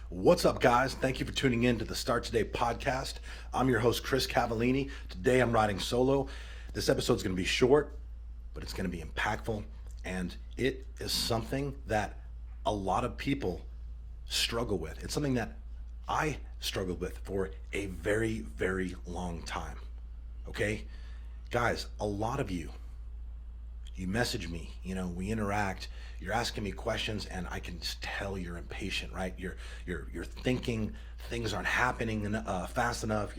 What's up, guys? Thank you for tuning in to the Start Today podcast. I'm your host, Chris Cavallini. Today I'm riding solo. This episode's going to be short, but it's going to be impactful, and it is something that a lot of people struggle with. It's something that I struggled with for a very, very long time. Okay? Guys, a lot of you message me, we interact, you're asking me questions, and I can just tell you're impatient, right? You're thinking things aren't happening fast enough.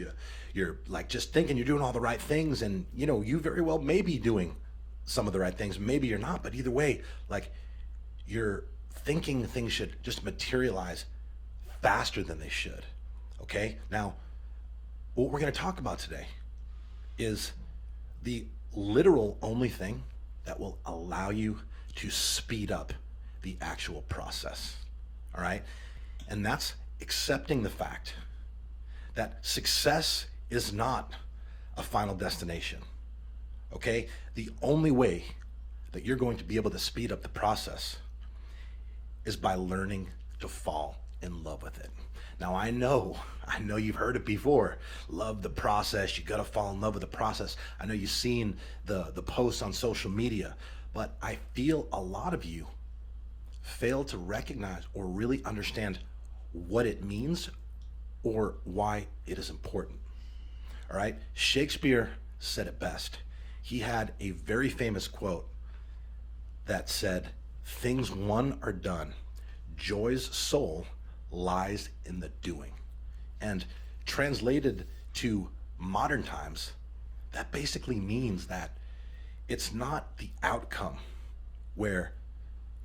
You're like just thinking you're doing all the right things, and you very well may be doing some of the right things, maybe you're not, but either way, like, you're thinking things should just materialize faster than they should. Okay? Now, what we're going to talk about today is the literal only thing that will allow you to speed up the actual process. All right? And that's accepting the fact that success is not a final destination. Okay? The only way that you're going to be able to speed up the process is by learning to fall in love with it. Now, I know you've heard it before. Love the process. You got to fall in love with the process. I know you've seen the posts on social media, but I feel a lot of you fail to recognize or really understand what it means or why it is important. All right? Shakespeare said it best. He had a very famous quote that said, "Things won are done. Joy's soul lies in the doing." And translated to modern times, that basically means that it's not the outcome where,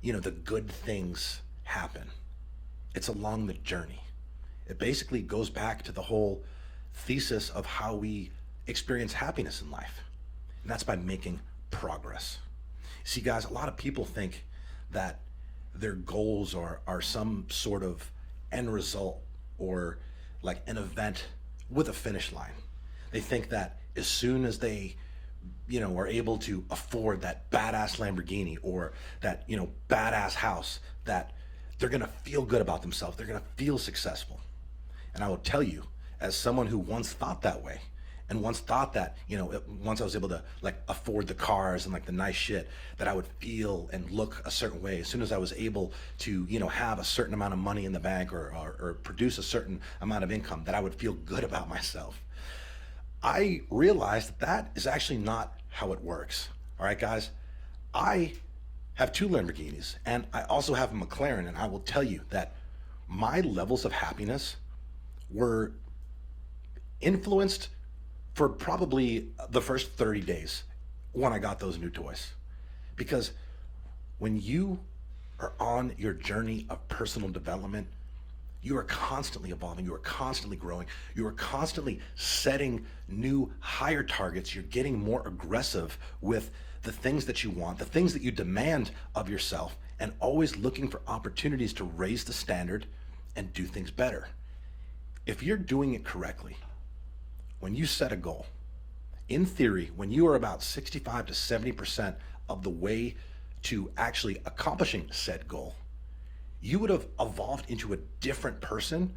the good things happen. It's along the journey. It basically goes back to the whole thesis of how we experience happiness in life. And that's by making progress. See, guys, a lot of people think that their goals are some sort of end result or like an event with a finish line. They think that as soon as they are able to afford that badass Lamborghini or that badass house, that they're going to feel good about themselves, they're going to feel successful. And I will tell you, as someone who once thought that way, and once thought that, once I was able to like afford the cars and like the nice shit, that I would feel and look a certain way. As soon as I was able to, have a certain amount of money in the bank or produce a certain amount of income, that I would feel good about myself. I realized that is actually not how it works. All right, guys, I have two Lamborghinis and I also have a McLaren, and I will tell you that my levels of happiness were influenced for probably the first 30 days when I got those new toys. Because when you are on your journey of personal development, you are constantly evolving, you are constantly growing, you are constantly setting new higher targets, you're getting more aggressive with the things that you want, the things that you demand of yourself, and always looking for opportunities to raise the standard and do things better. If you're doing it correctly, when you set a goal, in theory, when you are about 65 to 70% of the way to actually accomplishing said goal, you would have evolved into a different person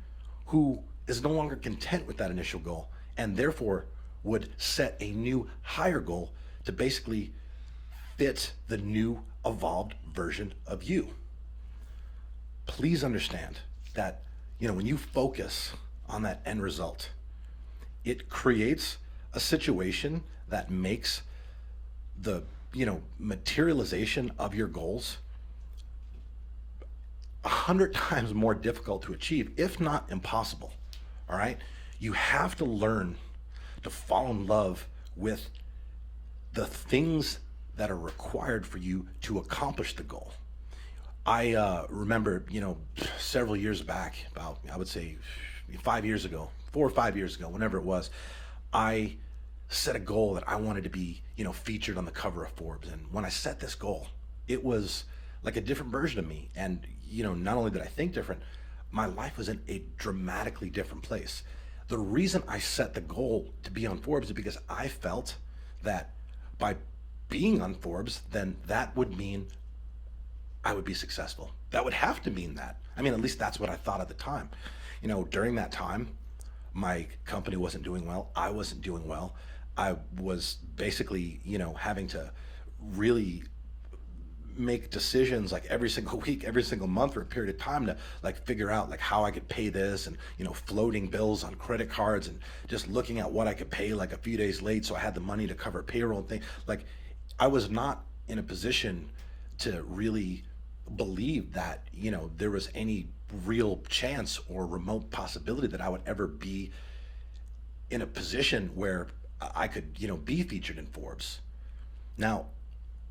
who is no longer content with that initial goal and therefore would set a new higher goal to basically fit the new evolved version of you. Please understand that, when you focus on that end result, it creates a situation that makes the, materialization of your goals 100 times more difficult to achieve, if not impossible. All right? You have to learn to fall in love with the things that are required for you to accomplish the goal. I remember, several years back, about, I would say 5 years ago, 4 or 5 years ago, whenever it was, I set a goal that I wanted to be, featured on the cover of Forbes. And when I set this goal, it was like a different version of me. And, not only did I think different, my life was in a dramatically different place. The reason I set the goal to be on Forbes is because I felt that by being on Forbes, then that would mean I would be successful. that would have to mean that. I mean, at least that's what I thought at the time. During that time, my company wasn't doing well. I wasn't doing well. I was basically, having to really make decisions like every single week, every single month for a period of time to like figure out like how I could pay this, and floating bills on credit cards, and just looking at what I could pay like a few days late so I had the money to cover payroll and things. Like, I was not in a position to really believe that there was any real chance or remote possibility that I would ever be in a position where I could be featured in Forbes. Now,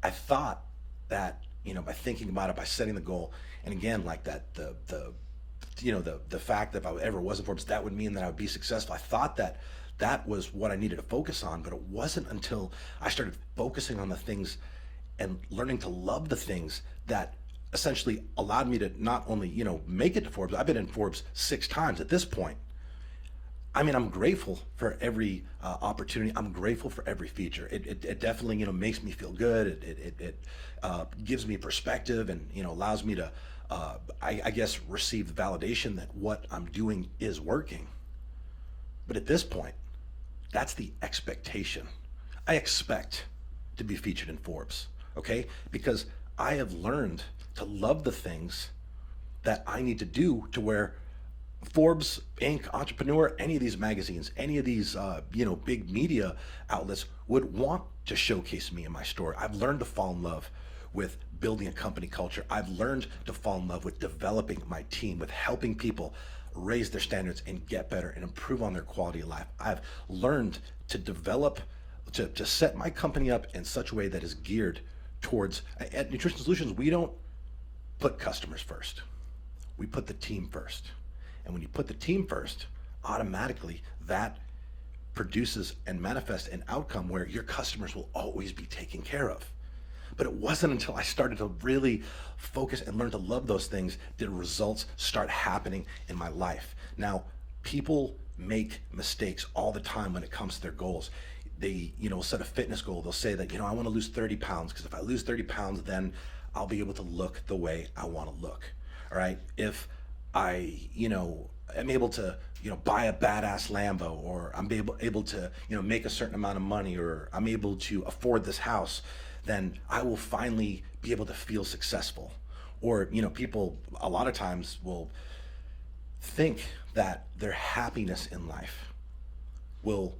I thought that by thinking about it, by setting the goal, and again, like that, the fact that if I ever was in Forbes, that would mean that I would be successful. I thought that that was what I needed to focus on, but it wasn't until I started focusing on the things and learning to love the things that essentially allowed me to not only make it to Forbes. I've been in Forbes 6 times at this point. I mean, I'm grateful for every opportunity. I'm grateful for every feature. It definitely makes me feel good. It gives me perspective, and allows me to I guess receive the validation that what I'm doing is working. But at this point, that's the expectation. I expect to be featured in Forbes, okay? Because I have learned to love the things that I need to do to where Forbes, Inc., Entrepreneur, any of these magazines, any of these, big media outlets would want to showcase me in my story. I've learned to fall in love with building a company culture. I've learned to fall in love with developing my team, with helping people raise their standards and get better and improve on their quality of life. I've learned to develop, to set my company up in such a way that is geared towards, at Nutrition Solutions, we don't put customers first. We put the team first. And when you put the team first, automatically that produces and manifests an outcome where your customers will always be taken care of. But it wasn't until I started to really focus and learn to love those things did results start happening in my life. Now, people make mistakes all the time when it comes to their goals. They, set a fitness goal. They'll say that, I want to lose 30 pounds because if I lose 30 pounds, then I'll be able to look the way I want to look. All right. If I, am able to, buy a badass Lambo, or I'm able to, make a certain amount of money, or I'm able to afford this house, then I will finally be able to feel successful. Or, people a lot of times will think that their happiness in life will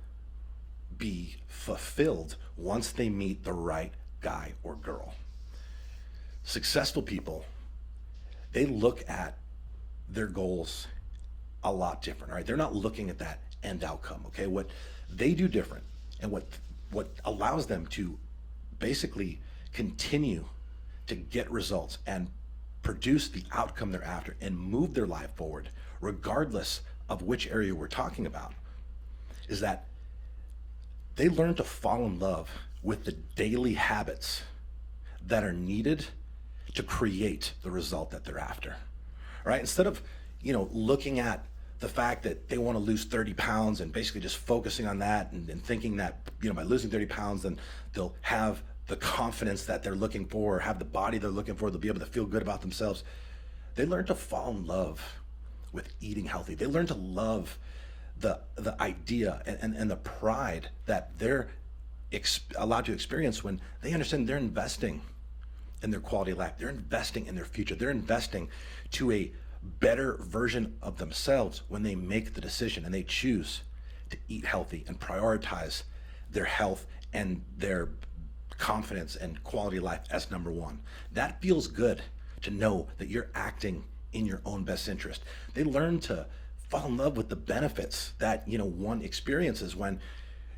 be fulfilled once they meet the right guy or girl. Successful people, they look at their goals a lot different, all right? They're not looking at that end outcome, okay? What they do different, and what allows them to basically continue to get results and produce the outcome they're after and move their life forward, regardless of which area we're talking about, is that they learn to fall in love with the daily habits that are needed to create the result that they're after. All right? Instead of, looking at the fact that they want to lose 30 pounds and basically just focusing on that and thinking that, by losing 30 pounds, then they'll have the confidence that they're looking for, or have the body they're looking for, they'll be able to feel good about themselves. They learn to fall in love with eating healthy. They learn to love the idea and the pride that they're allowed to experience when they understand they're investing in their quality of life. They're investing in their future. They're investing to a better version of themselves when they make the decision and they choose to eat healthy and prioritize their health and their confidence and quality of life as number one. That feels good to know that you're acting in your own best interest. They learn to fall in love with the benefits that one experiences when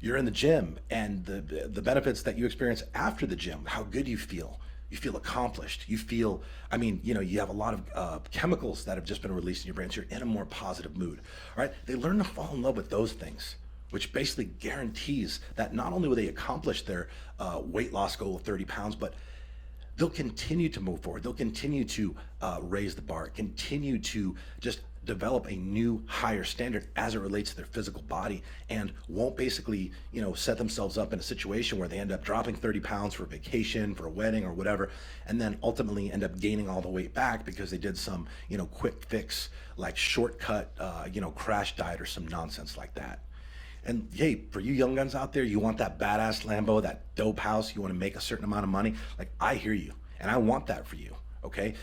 you're in the gym, and the benefits that you experience after the gym, how good you feel. You feel accomplished. You feel, you have a lot of chemicals that have just been released in your brain, so you're in a more positive mood. All right? They learn to fall in love with those things, which basically guarantees that not only will they accomplish their weight loss goal of 30 pounds, but they'll continue to move forward. They'll continue to raise the bar, continue to just develop a new higher standard as it relates to their physical body, and won't basically, set themselves up in a situation where they end up dropping 30 pounds for a vacation, for a wedding or whatever, and then ultimately end up gaining all the weight back because they did some, quick fix, like shortcut, crash diet or some nonsense like that. And hey, for you young guns out there, you want that badass Lambo, that dope house, you want to make a certain amount of money. Like, I hear you, and I want that for you, okay?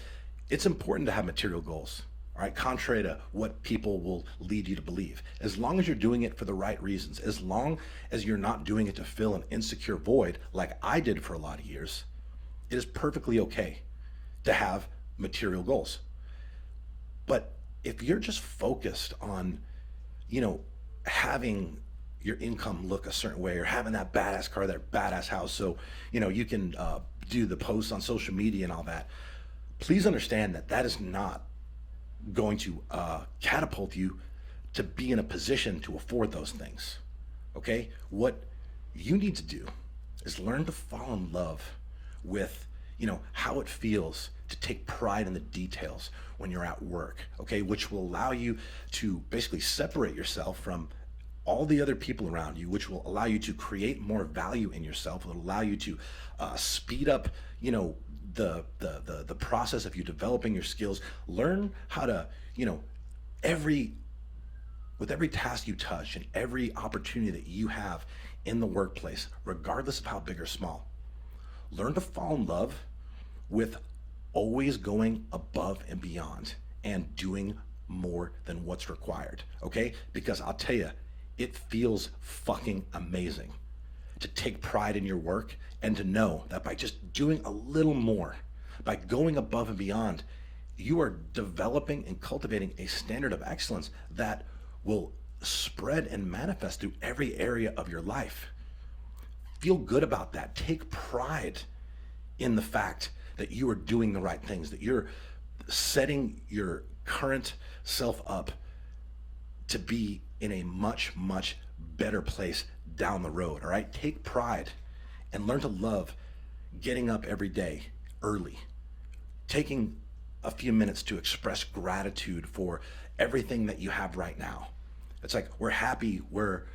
It's important to have material goals, all right? Contrary to what people will lead you to believe. As long as you're doing it for the right reasons, as long as you're not doing it to fill an insecure void like I did for a lot of years, it is perfectly okay to have material goals. But if you're just focused on, having your income look a certain way, or having that badass car, that badass house, so you can do the posts on social media and all that, please understand that that is not going to catapult you to be in a position to afford those things. Okay, what you need to do is learn to fall in love with how it feels to take pride in the details when you're at work, okay, which will allow you to basically separate yourself from all the other people around you, which will allow you to create more value in yourself. It'll allow you to speed up, the process of you developing your skills. Learn how to, with every task you touch and every opportunity that you have in the workplace, regardless of how big or small, learn to fall in love with always going above and beyond and doing more than what's required, okay? Because I'll tell you, it feels fucking amazing to take pride in your work and to know that by just doing a little more, by going above and beyond, you are developing and cultivating a standard of excellence that will spread and manifest through every area of your life. Feel good about that. Take pride in the fact that you are doing the right things, that you're setting your current self up to be in a much, much better place down the road, all right? Take pride and learn to love getting up every day early, taking a few minutes to express gratitude for everything that you have right now. It's like we're happy, we're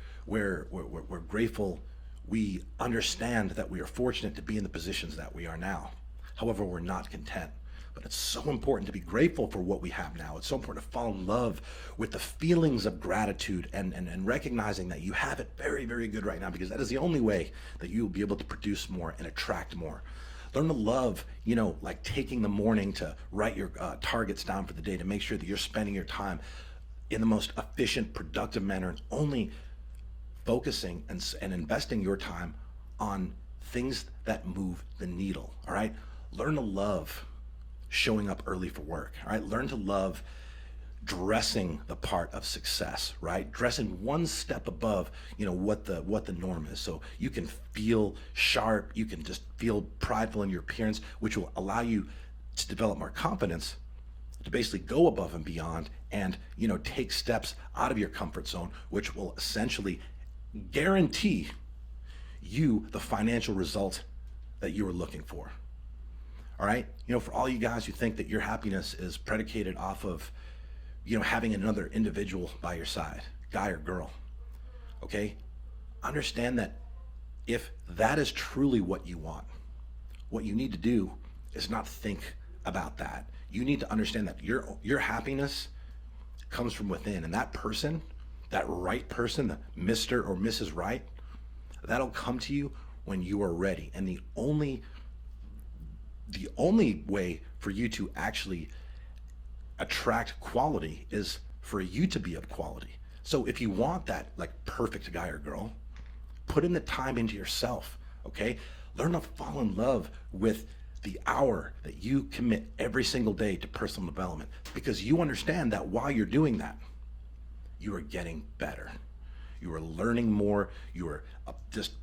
grateful, we understand that we are fortunate to be in the positions that we are now. However, we're not content. But it's so important to be grateful for what we have now. It's so important to fall in love with the feelings of gratitude and recognizing that you have it very, very good right now, because that is the only way that you will be able to produce more and attract more. Learn to love, like taking the morning to write your targets down for the day, to make sure that you're spending your time in the most efficient, productive manner, and only focusing and investing your time on things that move the needle, all right? Learn to love showing up early for work, all right? Learn to love dressing the part of success, right? Dressing one step above, what the norm is. So you can feel sharp, you can just feel prideful in your appearance, which will allow you to develop more confidence to basically go above and beyond and, take steps out of your comfort zone, which will essentially guarantee you the financial result that you were looking for. All right. For all you guys who think that your happiness is predicated off of, having another individual by your side, guy or girl. Okay. Understand that if that is truly what you want, what you need to do is not think about that. You need to understand that your happiness comes from within, and that person, that right person, the Mr. or Mrs. Right, that'll come to you when you are ready. And the only way for you to actually attract quality is for you to be of quality. So if you want that like perfect guy or girl, put in the time into yourself, okay? Learn to fall in love with the hour that you commit every single day to personal development, because you understand that while you're doing that, you are getting better. You are learning more. You are just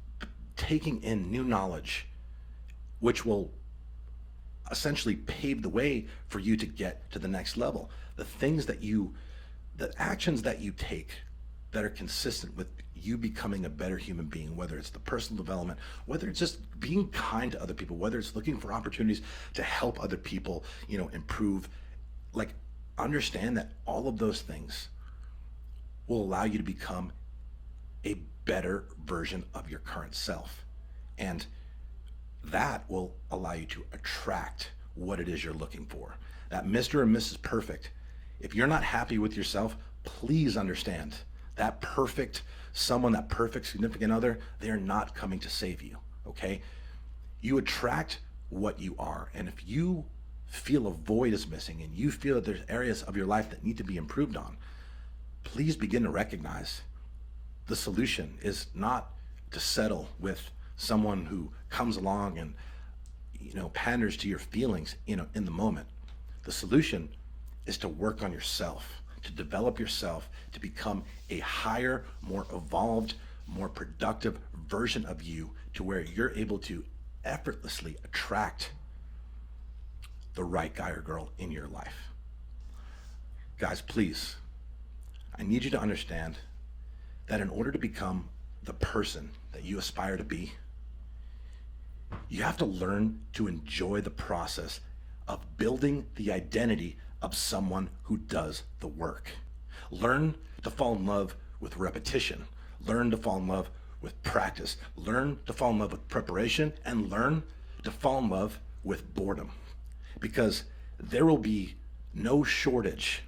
taking in new knowledge, which will essentially pave the way for you to get to the next level. The actions that you take that are consistent with you becoming a better human being, whether it's the personal development, whether it's just being kind to other people, whether it's looking for opportunities to help other people, improve, like understand that all of those things will allow you to become a better version of your current self. And that will allow you to attract what it is you're looking for. That Mr. and Mrs. Perfect, if you're not happy with yourself, please understand that perfect someone, that perfect significant other, they're not coming to save you, okay? You attract what you are. And if you feel a void is missing and you feel that there's areas of your life that need to be improved on, please begin to recognize the solution is not to settle with someone who comes along and panders to your feelings in the moment. The solution is to work on yourself, to develop yourself, to become a higher, more evolved, more productive version of you, to where you're able to effortlessly attract the right guy or girl in your life. Guys, please, I need you to understand that in order to become the person that you aspire to be, you have to learn to enjoy the process of building the identity of someone who does the work. Learn to fall in love with repetition. Learn to fall in love with practice. Learn to fall in love with preparation, and learn to fall in love with boredom. Because there will be no shortage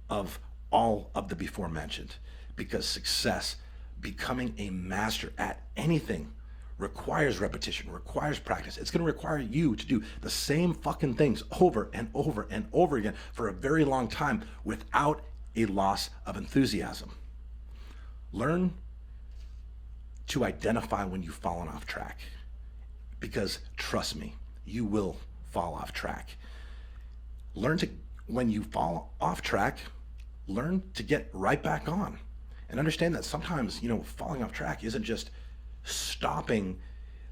of all of the before mentioned. Because success, becoming a master at anything, requires repetition, requires practice. It's going to require you to do the same fucking things over and over and over again for a very long time without a loss of enthusiasm. Learn to identify when you've fallen off track, because trust me, you will fall off track. Learn to, when you fall off track, learn to get right back on, and understand that sometimes, falling off track isn't just stopping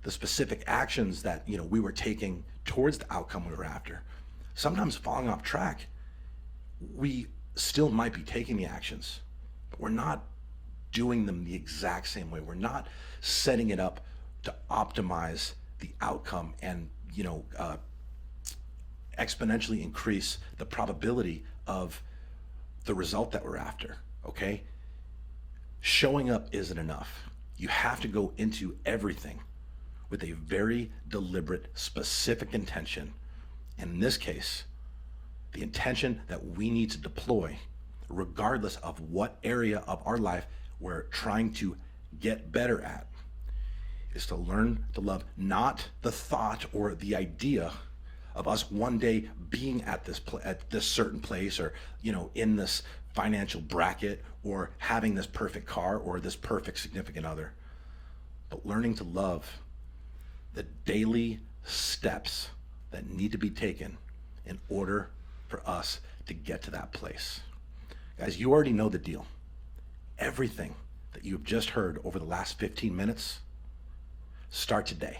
the specific actions that we were taking towards the outcome we were after. Sometimes falling off track, we still might be taking the actions, but we're not doing them the exact same way. We're not setting it up to optimize the outcome and exponentially increase the probability of the result that we're after. Okay, showing up isn't enough. You have to go into everything with a very deliberate, specific intention. And in this case, the intention that we need to deploy, regardless of what area of our life we're trying to get better at, is to learn to love not the thought or the idea of us one day being at this certain place, or in this financial bracket, or having this perfect car or this perfect significant other, but learning to love the daily steps that need to be taken in order for us to get to that place. Guys, you already know the deal. Everything that you've just heard over the last 15 minutes, start today.